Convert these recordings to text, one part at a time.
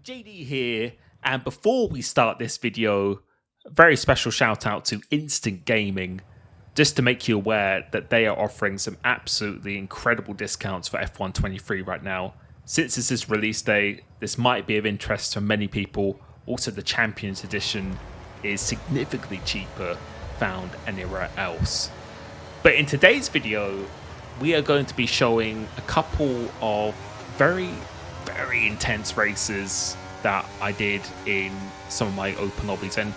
JD here, and before we start this video, a very special shout out to Instant Gaming, just to make you aware that they are offering some absolutely incredible discounts for F1 23 right now. Since this is release day, this might be of interest to many people. Also, the Champions Edition is significantly cheaper found anywhere else. But in today's video, we are going to be showing a couple of very intense races that I did in some of my open lobbies. And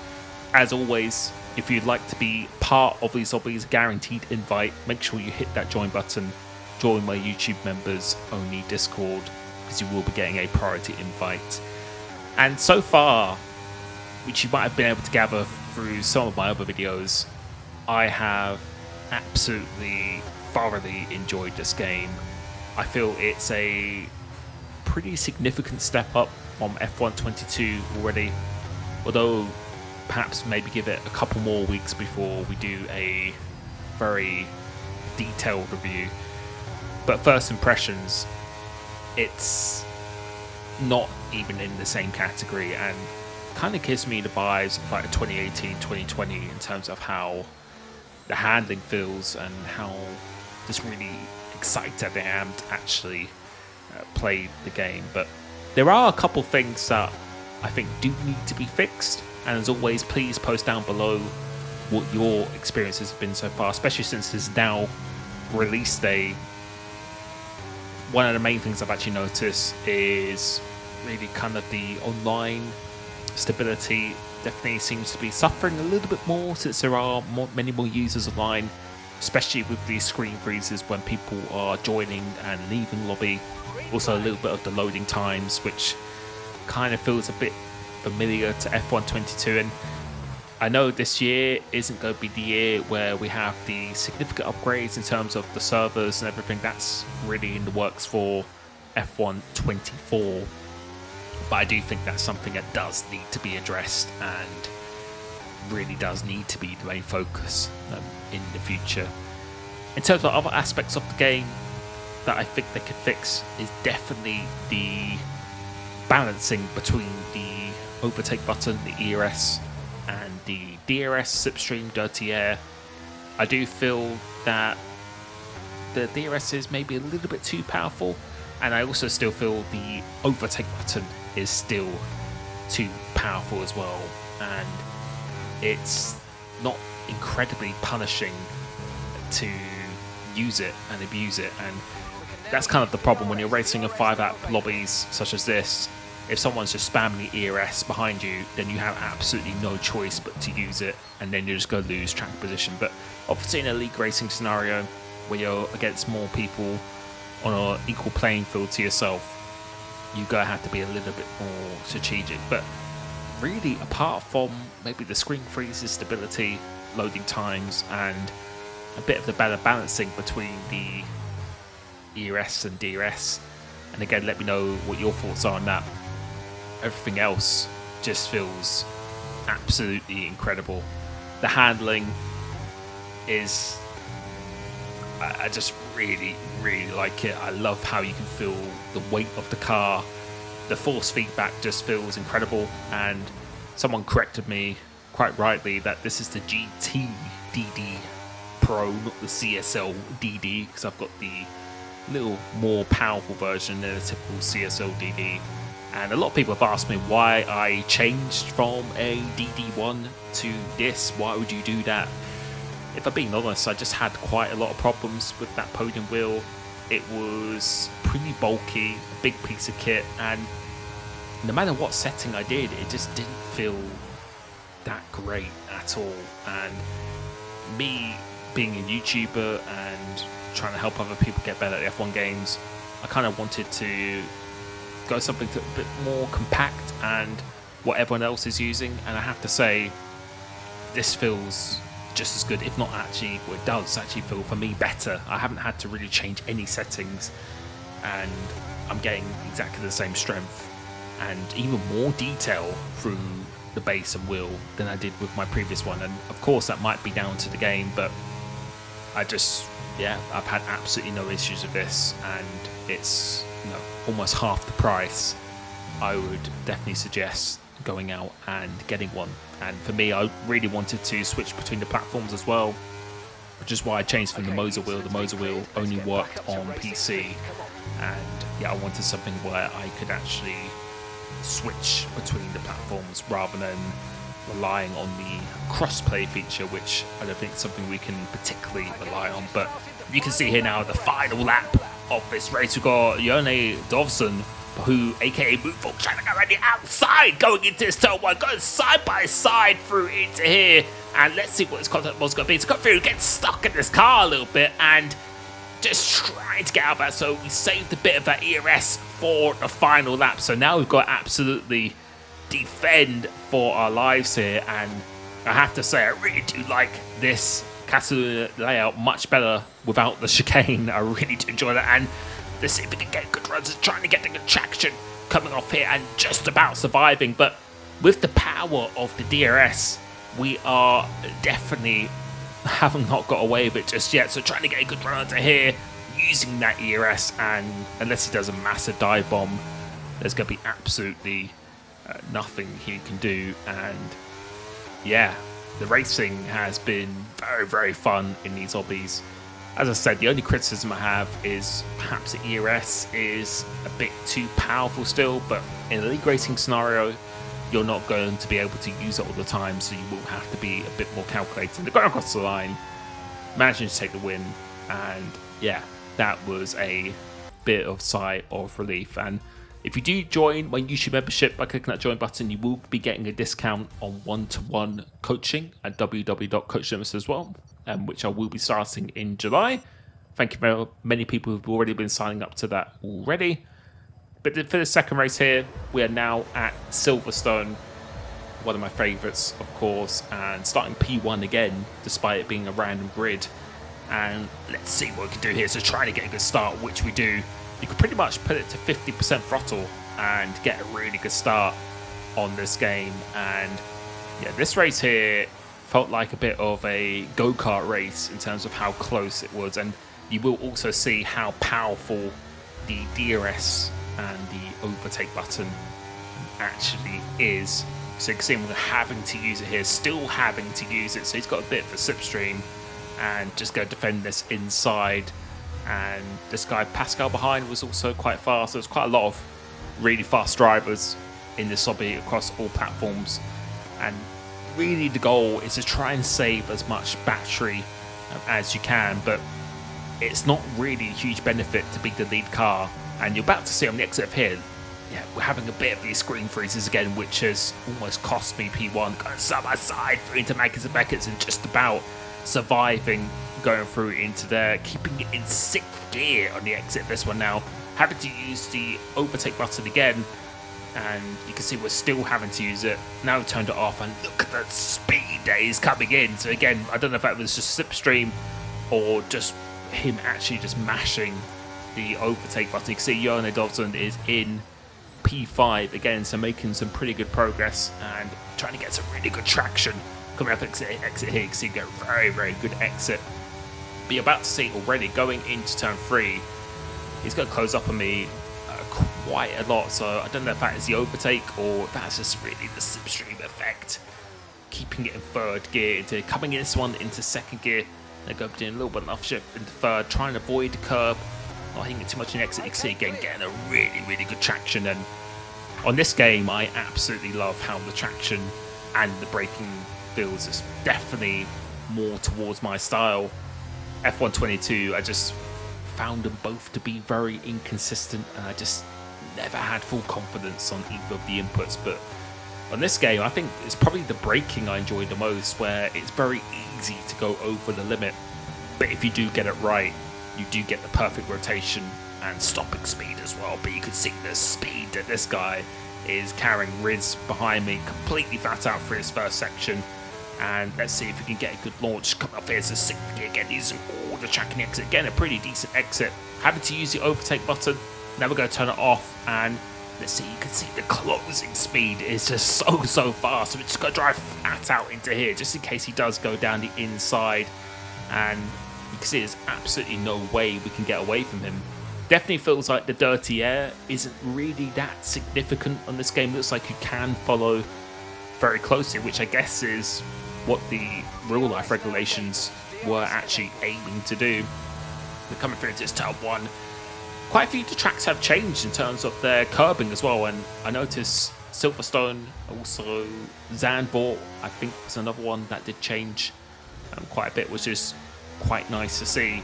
as always, if you'd like to be part of these lobbies, guaranteed invite, make sure you hit that join button, join my YouTube members only Discord, because you will be getting a priority invite. And so far, which you might have been able to gather through some of my other videos, I have absolutely thoroughly enjoyed this game. I feel it's a pretty significant step up from F1 22 already, although perhaps maybe give it a couple more weeks before we do a very detailed review. But first impressions, it's not even in the same category and kind of gives me the vibes of like 2018-2020 in terms of how the handling feels and how just really excited I am to actually play the game. But there are a couple things that I think do need to be fixed, and as always, please post down below what your experiences have been so far, especially since it's now release day. One of the main things I've actually noticed is really kind of the online stability definitely seems to be suffering a little bit more since there are many more users online, especially with these screen freezes when people are joining and leaving lobby. Also a little bit of the loading times, which kind of feels a bit familiar to F1 22. And I know this year isn't going to be the year where we have the significant upgrades in terms of the servers and everything. That's really in the works for F1 24. But I do think that's something that does need to be addressed and really does need to be the main focus in the future. In terms of other aspects of the game that I think they could fix is definitely the balancing between the overtake button, the ERS, and the DRS, slipstream, dirty air. I do feel that the DRS is maybe a little bit too powerful, and I also still feel the overtake button is still too powerful as well, and it's not incredibly punishing to use it and abuse it. And that's kind of the problem when you're racing in 5-app lobbies such as this. If someone's just spamming the ERS behind you, then you have absolutely no choice but to use it, and then you're just going to lose track position. But obviously in a league racing scenario where you're against more people on an equal playing field to yourself, you're going to have to be a little bit more strategic. But really, apart from maybe the screen freezes, stability, loading times, and a bit of the better balancing between the ERS and DRS, and again, let me know what your thoughts are on that. Everything else just feels absolutely incredible. The handling is, I just really like it. I love how you can feel the weight of the car. The force feedback just feels incredible, and someone corrected me quite rightly that this is the GT DD Pro, not the CSL DD, because I've got the little more powerful version than a typical CSL DD. And a lot of people have asked me why I changed from a DD1 to this. Why would you do that? If I'm being honest, I just had quite a lot of problems with that podium wheel. It was pretty bulky, a big piece of kit, and no matter what setting I did, it just didn't feel that great at all. And me being a YouTuber and trying to help other people get better at F1 games, I kind of wanted to go something a bit more compact and what everyone else is using. And I have to say, this feels just as good, if not actually, well, it does actually feel for me better. I haven't had to really change any settings, and I'm getting exactly the same strength and even more detail through the base and wheel than I did with my previous one. And of course that might be down to the game, but I've had absolutely no issues with this, and it's almost half the price I would definitely suggest going out and getting one. And for me, I really wanted to switch between the platforms as well, which is why I changed from the Moser wheel. The Moser wheel only worked on PC, and yeah, I wanted something where I could actually switch between the platforms rather than relying on the cross-play feature, which I don't think is something we can particularly rely on. But you can see here now the final lap of this race. We've got Jone Dovson, who, aka Moonfall, trying to go around the outside, going into this turn one, going side by side through into here. And let's see what his contact was going to be. It's got through, gets stuck in this car a little bit, and just trying to get out of that. So we saved a bit of that ERS for the final lap. So now we've got to absolutely defend for our lives here. And I have to say, I really do like this Catalunya layout much better without the chicane. I really do enjoy that. And let's see if we can get good runs, trying to get the good traction coming off here and just about surviving. But with the power of the DRS, we are definitely haven't not got away with it just yet. So trying to get a good run onto here using that ERS, and unless he does a massive dive bomb, there's going to be absolutely nothing he can do. And yeah, the racing has been very, very fun in these hobbies. As I said, the only criticism I have is perhaps the ERS is a bit too powerful still, but in a league racing scenario, you're not going to be able to use it all the time, so you will have to be a bit more calculated. They're going across the line, managing to take the win, and yeah, that was a bit of sigh of relief. And if you do join my YouTube membership by clicking that join button, you will be getting a discount on one-to-one coaching at www.coachlimitless as well, which I will be starting in July. Thank you very many people who've already been signing up to that already. But for the second race here, we are now at Silverstone, one of my favourites, of course, and starting P1 again, despite it being a random grid. And let's see what we can do here. So trying to get a good start, which we do. You can pretty much put it to 50% throttle and get a really good start on this game. And yeah, this race here felt like a bit of a go-kart race in terms of how close it was. And you will also see how powerful the DRS and the overtake button actually is. So you can see him having to use it here, still having to use it. So he's got a bit of a slipstream and just go defend this inside. And this guy Pascal behind was also quite fast. There's quite a lot of really fast drivers in this hobby across all platforms. And really the goal is to try and save as much battery as you can, but it's not really a huge benefit to be the lead car. And you're about to see on the exit of here, yeah, we're having a bit of these screen freezes again, which has almost cost me P1, going side by side through into Mackets and Beckett's and just about surviving going through into there, keeping it in 6th gear on the exit of this one now, having to use the overtake button again, and you can see we're still having to use it. Now we've turned it off, and look at the speed that is coming in. So again, I don't know if that was just slipstream or just him actually just mashing the overtake button. You can see Jone Dovson is in P5 again, so making some pretty good progress and trying to get some really good traction coming up exit here. You can see get a very, very good exit. But you're about to see already going into turn 3, he's going to close up on me quite a lot. So I don't know if that is the overtake or if that's just really the slipstream effect, keeping it in 3rd gear, into coming in this one into 2nd gear. They go doing a little bit of shift into 3rd, trying to avoid the curb, not hitting it too much in exit. You can see again getting a really, really good traction. And on this game, I absolutely love how the traction and the braking feels. It's definitely more towards my style. F122, I just found them both to be very inconsistent, and I just never had full confidence on either of the inputs. But on this game, I think it's probably the braking I enjoyed the most, where it's very easy to go over the limit, but if you do get it right, you do get the perfect rotation and stopping speed as well. But you can see the speed that this guy is carrying Riz behind me, completely flat out for his first section. And let's see if we can get a good launch coming up here. So 6th gear again, using all the tracking exit. Again, a pretty decent exit. Having to use the overtake button. Now we're going to turn it off, and let's see, you can see the closing speed is just so fast. So we're just going to drive flat out into here, just in case he does go down the inside. And you can see there's absolutely no way we can get away from him. Definitely feels like the dirty air isn't really that significant on this game. It looks like you can follow very closely, which I guess is what the real life regulations were actually aiming to do. We're coming through into this turn one. Quite a few of the tracks have changed in terms of their curbing as well, and I noticed Silverstone, also Zandvoort, I think was another one that did change quite a bit, which is quite nice to see.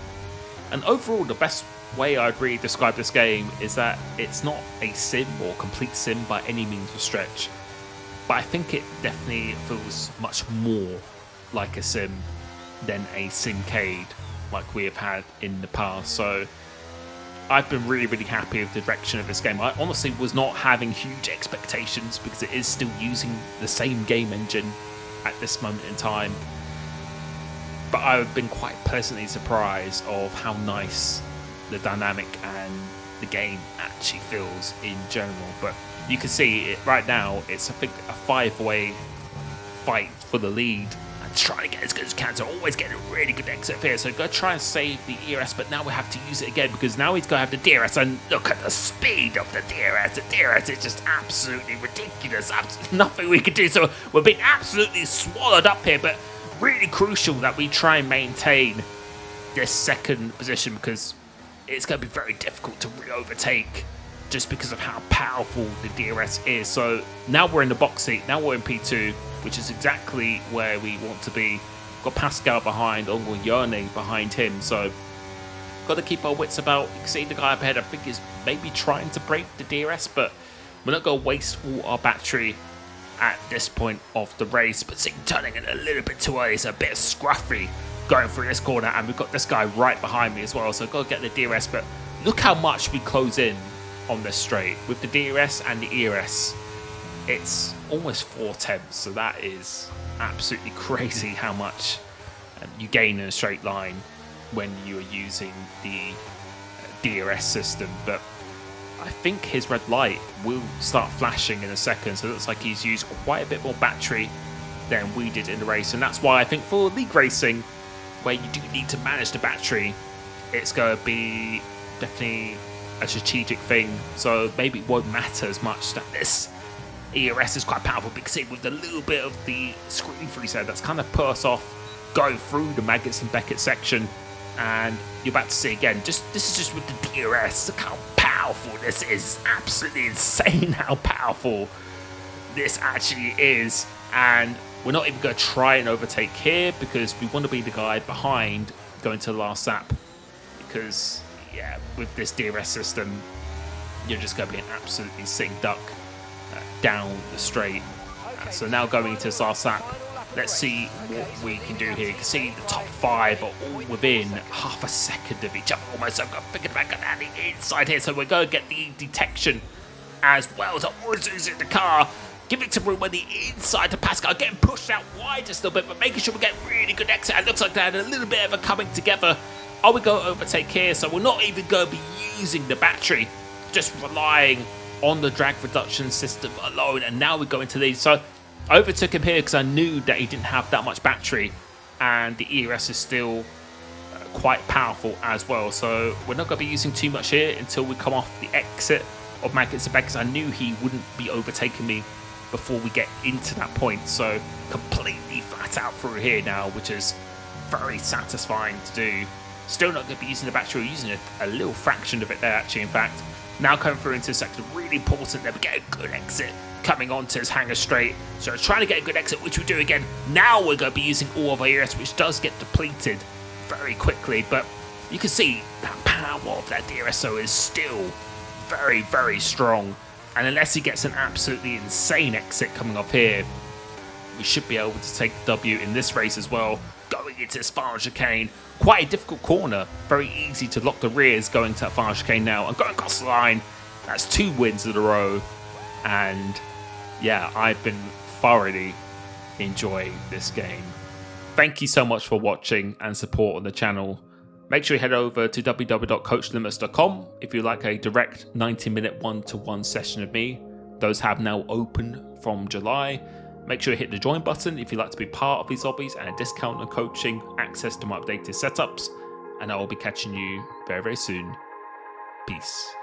And overall, the best way I'd really describe this game is that it's not a sim or complete sim by any means of stretch, but I think it definitely feels much more like a sim than a simcade like we have had in the past. So I've been really, really happy with the direction of this game. I honestly was not having huge expectations because it is still using the same game engine at this moment in time. But I've been quite pleasantly surprised of how nice the dynamic and the game actually feels in general. But you can see it right now, it's I think a 5-way fight for the lead. Trying to get as good as you can, so always getting a really good exit here. So go try and save the DRS, but now we have to use it again because now he's going to have the DRS, and look at the speed of the DRS. The DRS is just absolutely ridiculous. Absolutely nothing we can do. So we're being absolutely swallowed up here, but really crucial that we try and maintain this second position because it's going to be very difficult to re-overtake just because of how powerful the DRS is. So now we're in the box seat, now we're in P2, which is exactly where we want to be. Got Pascal behind, Ongo Yearning behind him, so got to keep our wits about. You can see the guy up ahead, I think, is maybe trying to break the DRS, but we're not going to waste all our battery at this point of the race. But see, turning it a little bit too early, so a bit scruffy going through this corner, and we've got this guy right behind me as well, so got to get the DRS. But look how much we close in on this straight with the DRS and the ERS. It's almost 4/10, so that is absolutely crazy how much you gain in a straight line when you are using the DRS system. But I think his red light will start flashing in a second, so it looks like he's used quite a bit more battery than we did in the race, and that's why I think for league racing, where you do need to manage the battery, it's going to be definitely a strategic thing. So maybe it won't matter as much that this ERS is quite powerful, because with a little bit of the screen freeze there, that's kind of put us off going through the Maggots and Beckett section. And you're about to see again, this is just with the DRS. Look how powerful this is. Absolutely insane how powerful this actually is. And we're not even going to try and overtake here because we want to be the guy behind going to the last lap. Because, yeah, with this DRS system, you're just going to be an absolutely sitting duck down the straight. So now going into this last lap, let's see what we can do here. You can see the top 5 are all within half a second of each other almost. So I've got to figure back on the inside here. So we're going to get the detection as well. So always using the car, giving some room on the inside to Pascal, getting pushed out wide just a little bit, but making sure we get really good exit. It looks like they had a little bit of a coming together. Are we going to overtake here? So we're not even going to be using the battery, just relying on the drag reduction system alone. And now we go into these. So I overtook him here because I knew that he didn't have that much battery, and the ERS is still quite powerful as well. So we're not going to be using too much here until we come off the exit of Maggots and Beckett. I knew he wouldn't be overtaking me before we get into that point. So completely flat out through here now, which is very satisfying to do. Still not going to be using the battery, or using a little fraction of it there actually, in fact. Now coming through into the section, really important that we get a good exit coming onto his hangar straight. So trying to get a good exit, which we do again. Now we're going to be using all of our ERS, which does get depleted very quickly. But you can see that power of that DRSO is still very, very strong. And unless he gets an absolutely insane exit coming up here, we should be able to take the W in this race as well. Going into this final chicane, quite a difficult corner. Very easy to lock the rears going to that final chicane now. And going across the line, that's 2 wins in a row. And yeah, I've been thoroughly enjoying this game. Thank you so much for watching and support on the channel. Make sure you head over to www.coachlimitless.com if you like a direct 90-minute one-to-one session of me. Those have now opened from July. Make sure you hit the join button if you'd like to be part of these hobbies, and a discount on coaching, access to my updated setups. And I will be catching you very, very soon. Peace.